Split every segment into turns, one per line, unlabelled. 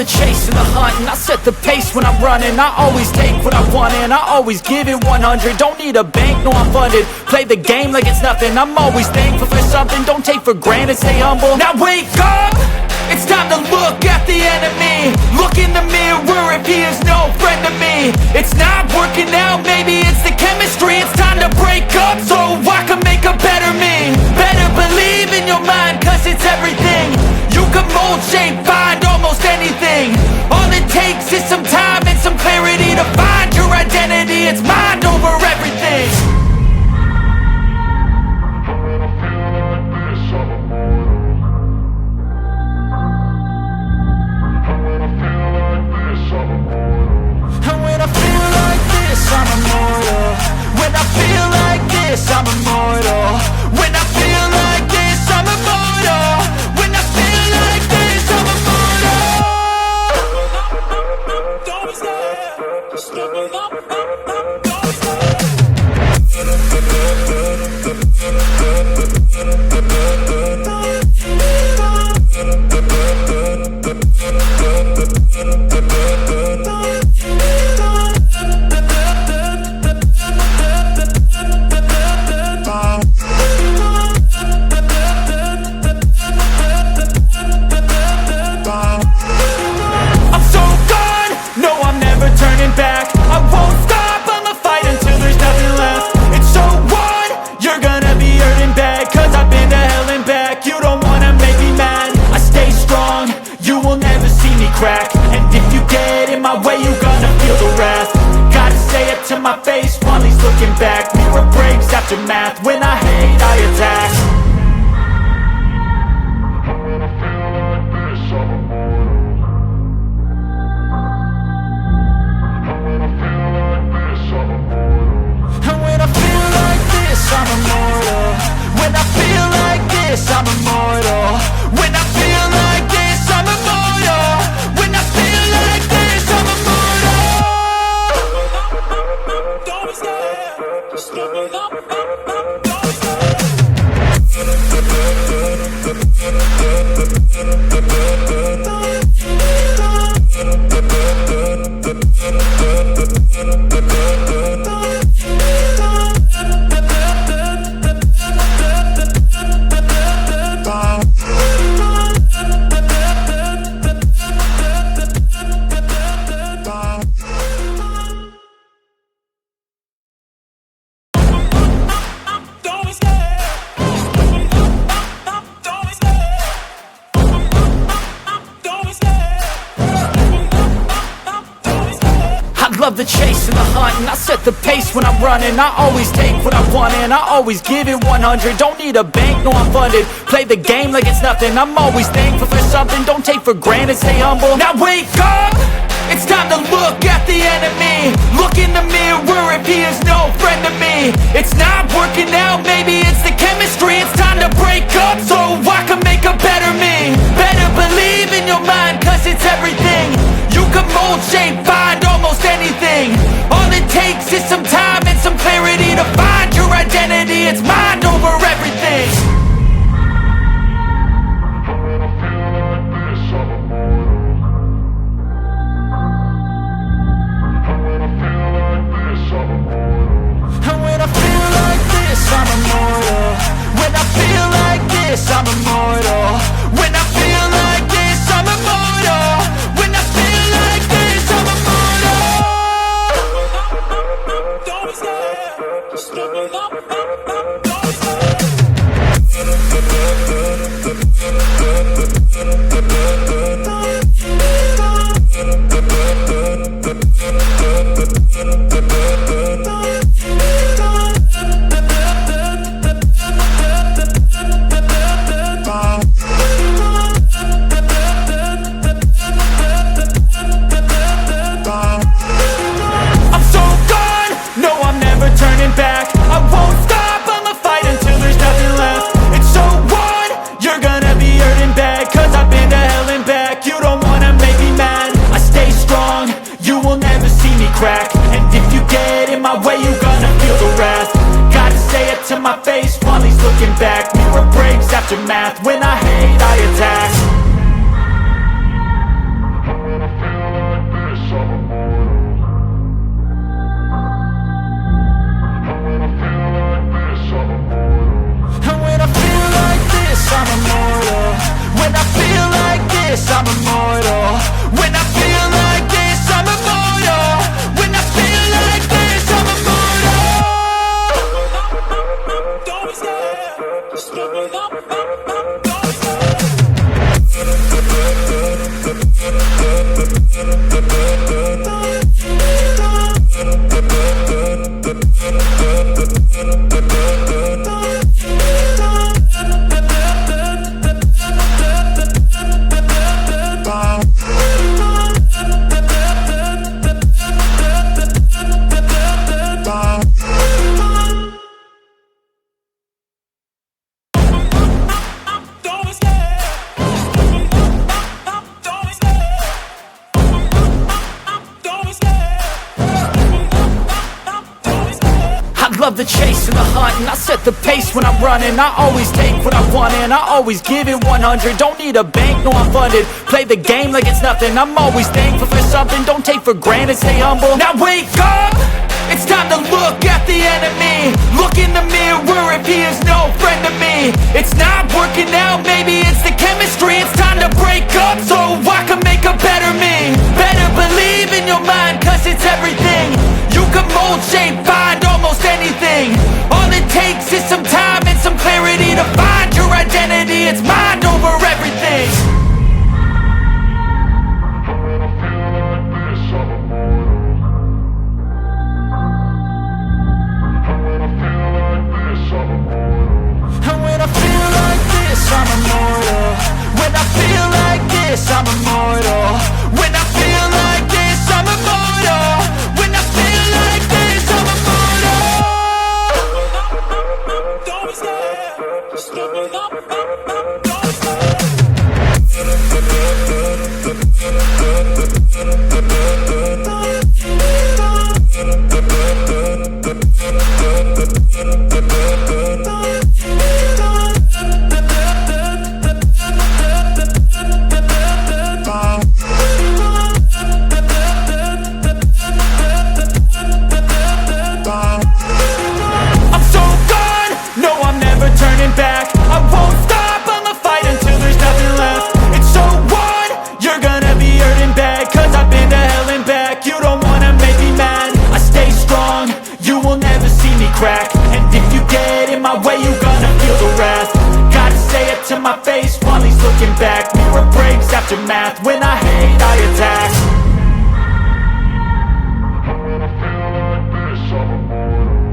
the chase and the hunt, and I set the pace when I'm running. I always take what I want and I always give it 100. Don't need a bank, no I'm funded. Play the game like it's nothing. I'm always thankful for something. Don't take for granted, stay humble. Now wake up! It's time to look at the enemy. Look in the mirror if he is no friend to me. It's not working out, maybe it's the chemistry. It's time to break up so I can make a better me. Better believe in your mind, cause it's everything. You can mold, shape, find almost anything. All it takes is some time and some clarity to find your identity. It's mind over everything. I'm immortal. When I feel like this, I'm immortal. When I feel like this, I'm immortal. When I feel like this, I'm immortal. Don't be scared. Just give it up. Don't be scared. And if you get in my way, you gonna feel the wrath. Gotta say it to my face while he's looking back. Mirror breaks after math. When I hate, I attack. When I feel like this, I'm immortal. When I feel like this, I'm immortal. And when I feel like this, I'm immortal. When I feel like this, I'm immortal. When I feel like this, I'm immortal. When I feel like this, I'm immortal. Don't be scared. Just give it up. Don't be scared. Love the chase and the hunt, and I set the pace when I'm running. I always take what I want and I always give it 100. Don't need a bank, no I'm funded. Play the game like it's nothing. I'm always thankful for something. Don't take for granted, stay humble. Now wake up! It's time to look at the enemy. Look in the mirror if he is no friend to me. It's not working out, maybe it's the chemistry. It's time to break up so I can make a better me. Better believe in your mind, cause it's everything. You can mold, shape, find almost anything. All it takes is some time and some clarity to find your identity. It's mind over everything. When I feel like this, I'm immortal. When I feel like this, I'm immortal. And when I feel like this, I'm immortal. When I feel like this, I'm immortal. When I feel like this, I'm immortal. When I feel like this, I'm immortal. Don't be scared. Just give it up. Don't be scared. My face while he's looking back. Mirror breaks after math. When I hate, I attack. love the chase and the hunt, and I set the pace when I'm running. I always take what I want and I always give it 100. Don't need a bank, no I'm funded. Play the game like it's nothing. I'm always thankful for something. Don't take for granted, stay humble. Now wake up! It's time to look at the enemy. Look in the mirror if he is no friend to me. It's not working out, maybe it's the chemistry. It's time to break up so I can make a better me. Better believe in your mind, cause it's everything. You can mold, shape, find almost anything. All it takes is some time and some clarity to find your identity. It's mind over everything. I'm immortal. When I feel like this, I'm immortal. When I feel like this, I'm immortal. When I feel like this, I'm immortal. Don't be scared. Just give it up. Don't be scared. And if you get in my way, you gonna feel the wrath. Gotta say it to my face while he's looking back. Mirror breaks after math. When I hate, I attack. When I feel like this, I'm immortal.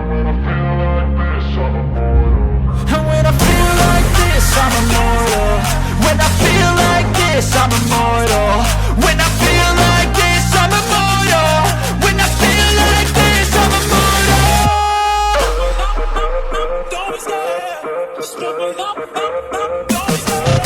When I feel like this, I'm immortal. And when I feel like this, I'm immortal. When I feel like this, I'm immortal. When I feel like this, I'm immortal. When I feel like this, I'm immortal. Don't be scared. Just give it up. Don't be scared.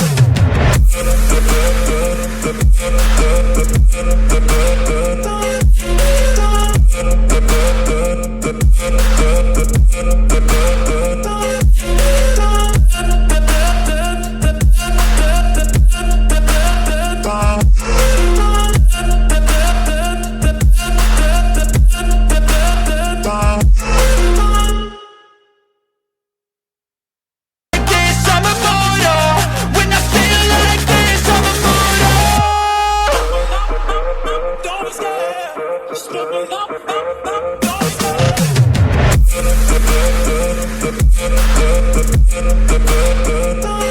Don't